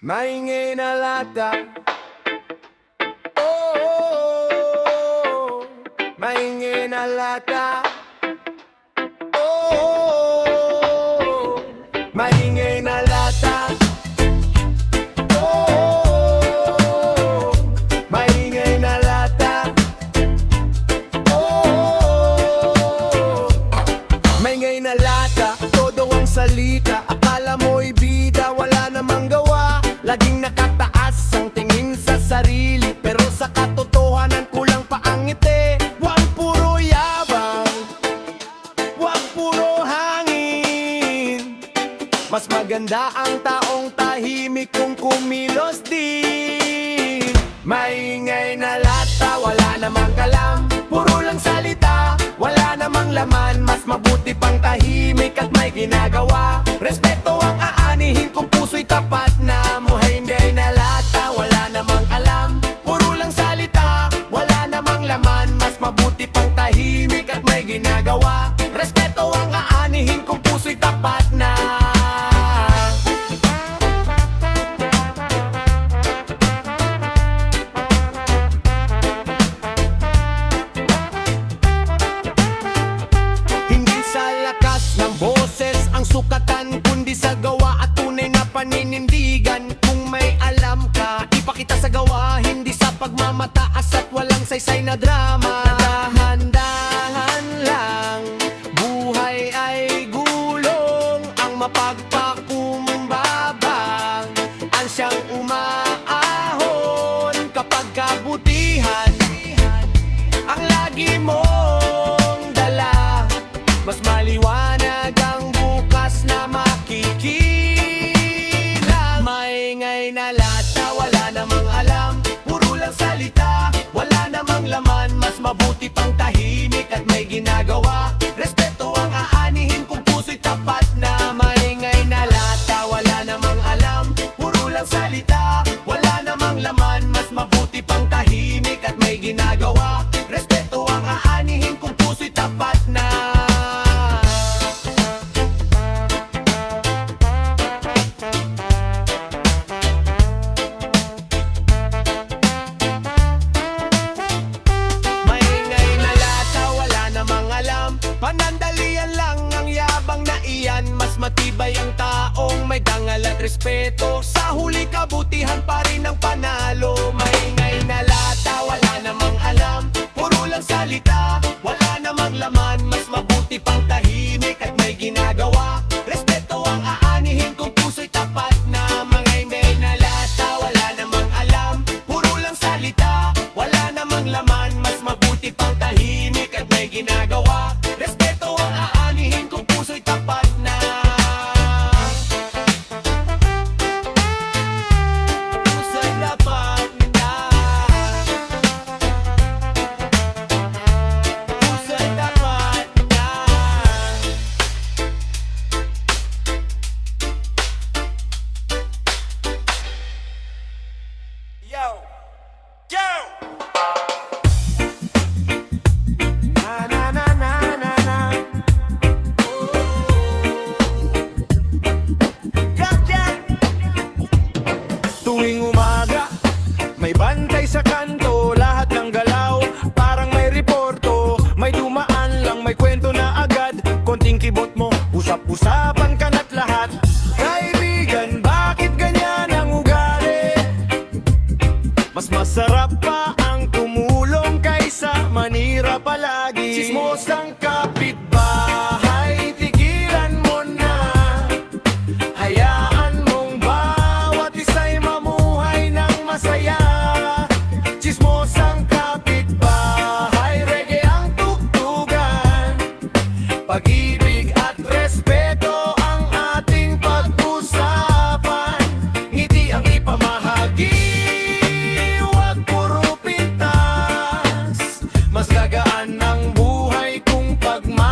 Maingay na lata. Oh, maingay na lata. Oh, maingay na lata. Oh, maingay na lata. Oh, maingay na lata. Todo ang salita. Akala mo'y bida, wala namang gawa. Laging nakataas ang tingin sa sarili, pero sa katotohanan kulang pa ang ngiti. Huwag puro yabang, huwag puro hangin. Mas maganda ang taong tahimik kung kumilos din. Maingay na lata, wala namang kalam. Puro lang salita, wala namang laman. Mas mabuti pang tahimik at may ginagawa. Respeto ang aanihin kung puso'y tapat na. Muhay hindi na lata, wala namang alam. Puro lang salita, wala namang laman. Mas mabuti pang tahimik at may ginagawa. Respeto ang aanihin kung puso'y tapat na. Hindi sa lakas ng boses ang sukatan, kundi sa gawa at tunay na paninindigan. Kung may alam ka, ipakita sa gawa, hindi sa pagmamataas at walang saysay na drama. Dahan-dahan lang, buhay ay gulong. Ang mapagpakumbabang ang siyang umaahon. Kapag kabutihan ang lagi mong dala, mas maliwanag ang bukas na makikilang. Maingay na lata, wala namang alam. Puro lang salita, wala namang laman. Mas mabuti pang tahimik at may ginagawa. Respeto ang aanihin kung puso'y tapat na. Maingay na lata, wala namang alam. Puro lang salita, wala namang laman. Mas mabuti pang tahimik at may ginagawa. Respeto ang aanihin kung puso'y tapat na. Maingay na lata, wala namang alam. Panandalian lang ang yabang na iyan. Mas matibay ang taong may dangal at respeto. Sa huli kabutihan pa rin ang panalo. Maingay na lata, wala namang alam. Puro lang salita, wala namang laman. Mas mabuti pang tahimik at may ginagawa. Respeto ang aanihin kung puso'y tapat na. Maingay na lata, wala namang alam. Puro lang salita, wala namang laman. Mas mabuti pang tahimik at may ginagawa. Respeto ang aanihin kung puso'y tapat na. Puso'y tapat na. Puso'y tapat na. Yo! Yo! Na na na na na na. Yup, yup. Tuwing umaga, may bantay sa kanto. Lahat ng galaw, parang may reporto. May dumaan lang, may kwento na agad. Konting kibot mo, usap-usapan ka na't lahat. Kaibigan, bakit ganyan ang ugali? Mas masarap pa ang tumulong kaysa manira palagi. Chismos ang kapitbahay, tigilan mo na. Hayaan mong bawat isa'y mamuhay ng masaya. Chismos ang kapitbahay, reggae ang tugtugan. Pag-ibig at respeto ang ating pag-usapan. Ngiti ang ipamahagi, huwag puro pintas. Mas gagaan ng buhay kung pagmamahal.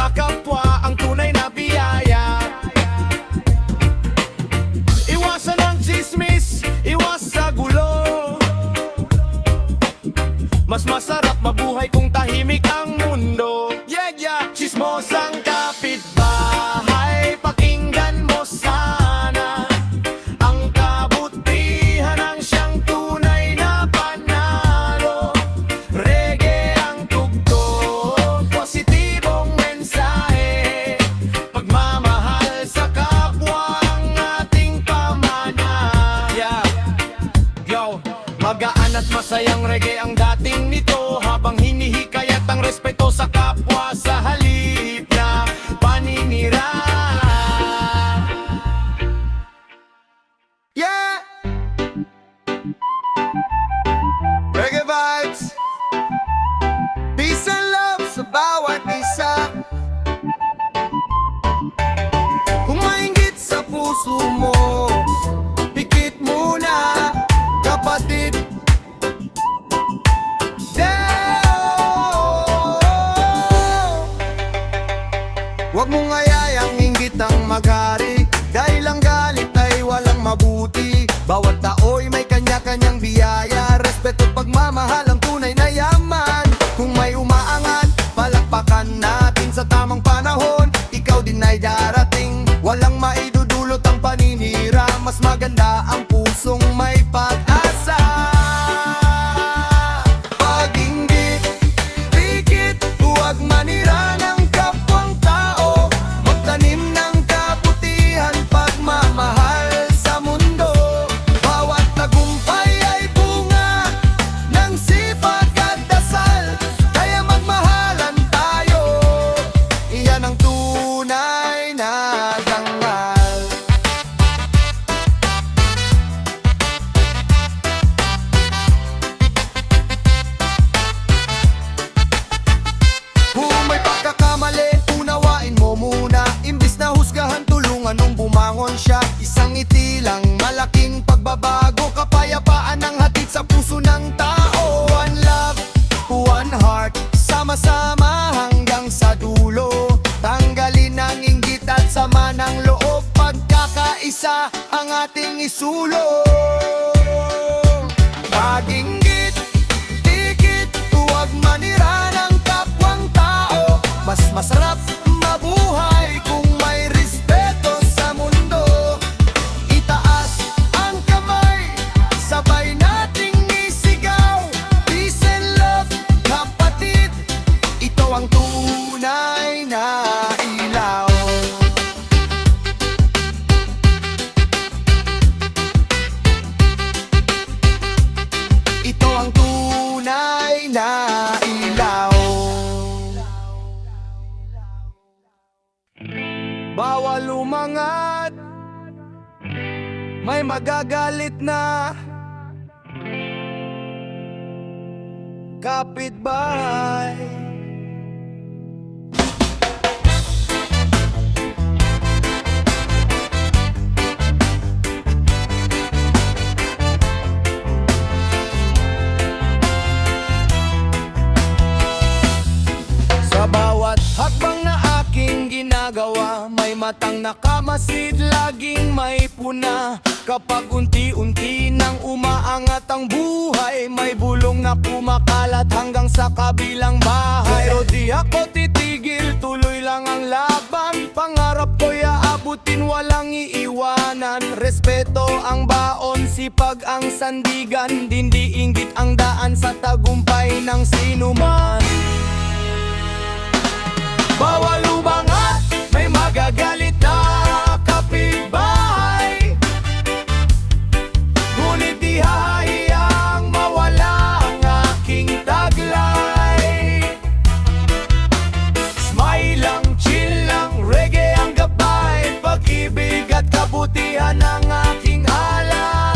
sa kapwa ang tunay na biyaya. Iwasan ang tsismis, iwas sa gulo. Mas masarap mabuhay kung tahimik ang mundo. Yeah, yeah. Chismosang kapitbahay, pakinggan mo sana ang kabutihan ang siyang tunay na panalo. Reggae ang tugtog, positibong mensahe, pagmamahal sa kapwa ang ating pamana. Yeah. Yo, magaan at masayang reggae ang dating nito, habang hinihikayat ang respeto sa kapwa sa halip na paninira. Yeah! Reggae vibes, peace and love sa bawat isa. Kung mainggit sa puso mo, pikit muna, kapatid. Huwag mong ayayang inggit ang maghari, dahil ang galit ay walang mabuti. Bawat tao'y may kanya-kanyang biyaya, respeto at pagmamahal ang tunay na yaman. Kung may umaangat, palakpakan natin sa tamang panahon. Ikaw din ay darating, walang maidudulot ang paninira. Mas maganda ang pusong may pag-asa. Pag-inggit, pikit, huwag manira ng kapwang tao. Magtanim ng kabutihan, pagmamahal sa mundo. Bawat tagumpay ay bunga ng sipag at dasal, kaya magmahalan tayo, iyan ang tunay na dangal. Kung may pagkakamali, unawain mo muna. Imbis na husgahan, tulungan nung bumangon siya. Isang ngiti lang, malaking pagbabago. Kapayapaan ang hatid sa puso ng tao. One love, one heart, sama-sama hanggang sa dulo. Tanggalin ang inggit at sama ng loob, pagkakaisa ang ating isulong. Pag-inggit, tikit, huwag manira ng kapwang tao. Mas masarap mabuhay kung may respeto sa mundo. Itaas ang kamay, sabay nating isigaw. Peace and love, kapatid, ito ang tunay na ilaw. Ito ang tunay na ilaw. Bawal umangat, may magagalit na. Kapitbahay, sa bawat hakbang na aking ginagawa, may matang nakamasid, laging may puna. Kapag unti-unti nang umaangat ang buhay, may bulong na kumakalat hanggang sa kabilang bahay. Pero di ako titigil, tuloy lang ang laban. Pangarap ko'y aabutin, walang iiwanan. Respeto ang baon, sipag ang sandigan. Hindi inggit ang daan sa tagumpay ng sinuman. Bawal umangat, may magagalit na kapitbahay. Ngunit di hahayang mawala ang aking taglay. Smile lang, chill lang, reggae ang gabay. Pag-ibig at kabutihan ang aking alay.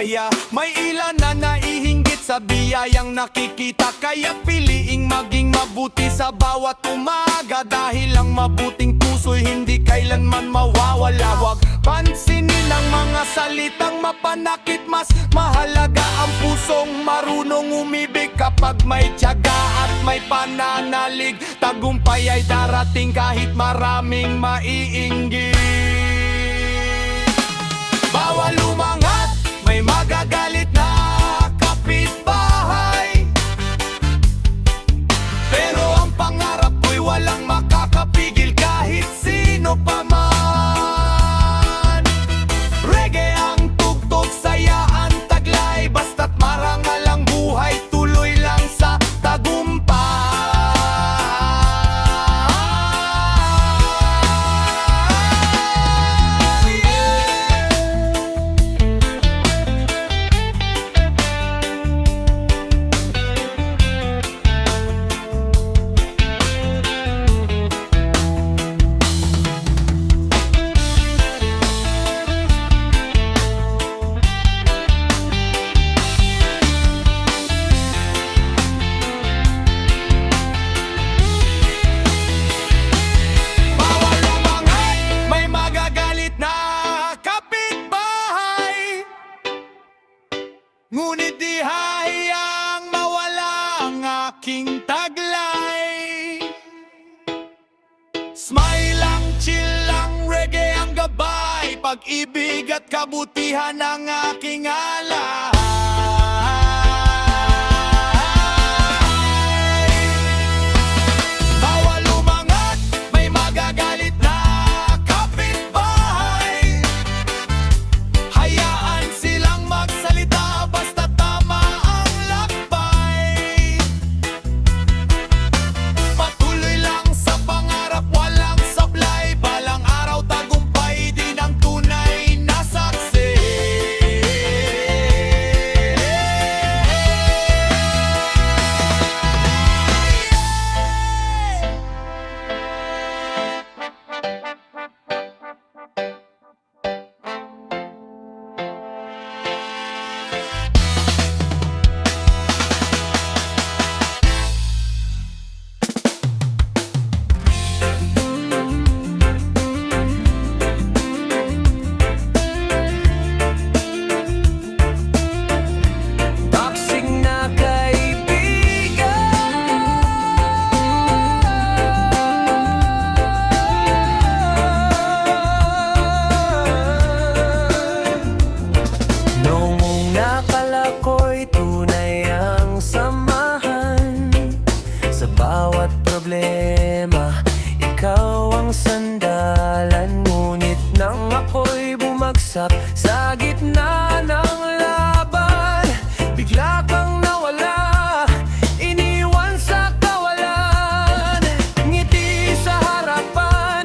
saya. May ilan na naihinggit sa biyayang nakikita, kaya piliing maging mabuti sa bawat umaga. Dahil ang mabuting puso'y hindi kailanman mawawala. Huwag pansinin ang mga salitang mapanakit, mas mahalaga ang pusong marunong umibig. Kapag may tiyaga at may pananalig, tagumpay ay darating kahit maraming maiinggit. Bawal umangat, may magagalit na kapitbahay, pero ang pangarap ko'y walang makakapigil kahit sino pa man. Reggae ang tugtog, saya ang taglay, basta't marangal ang buhay, tuloy lang sa tagumpay. Ngunit di hayang mawala ang aking taglay. Smile lang, chill lang, reggae ang gabay, pag-ibig at kabutihan ang aking alay. Bawal umangat, may magagalit na kapitbahay, hayaan silang magsalita, bawat problema, ikaw ang sandalan. Ngunit nang ako'y bumagsak sa gitna ng laban, bigla kang nawala, iniwan sa kawalan. Ngiti sa harapan,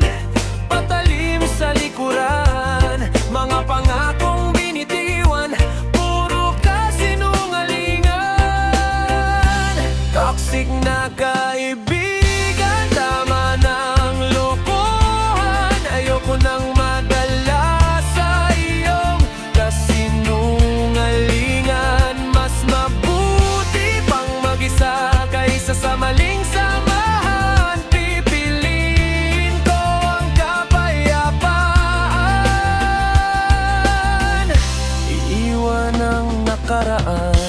patalim sa likuran, mga pangakong binitiwan, puro kasinungalingan. Toxic na kaibigan, tama ng lokohan. Ayoko nang madala sa iyong kasinungalingan. Mas mabuti pang mag-isa kaysa sa maling samahan. Pipiliin ko ang kapayapaan, iiwan ang nakaraan.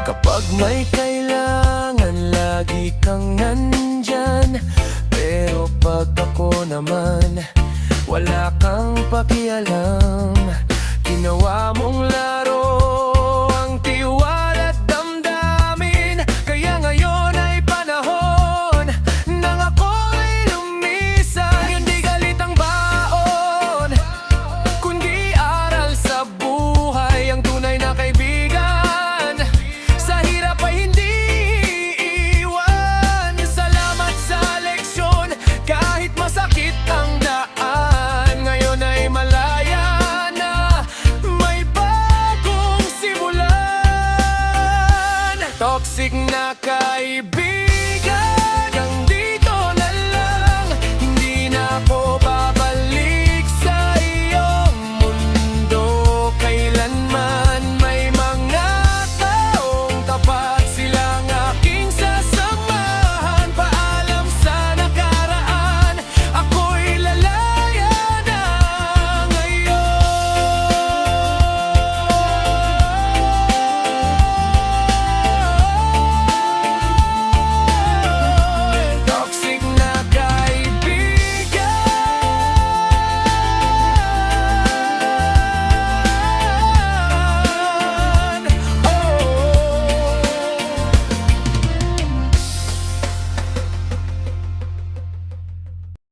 Kapag may kailangan, lagi kang nandyan, pero pag ako naman, wala kang pakialam. Ginawa mong laro ang tiwala't damdamin, kaya ngayon ay panahon nang ako'y lumisan. Hindi galit ang baon, kundi aral sa buhay. Ang tunay na kaibigan, sa hirap ay hindi iiwan. Salamat sa leksyon, kahit masakit ang daan. Ngayon ay malaya na, may bagong simulan. Toxic na kaibigan,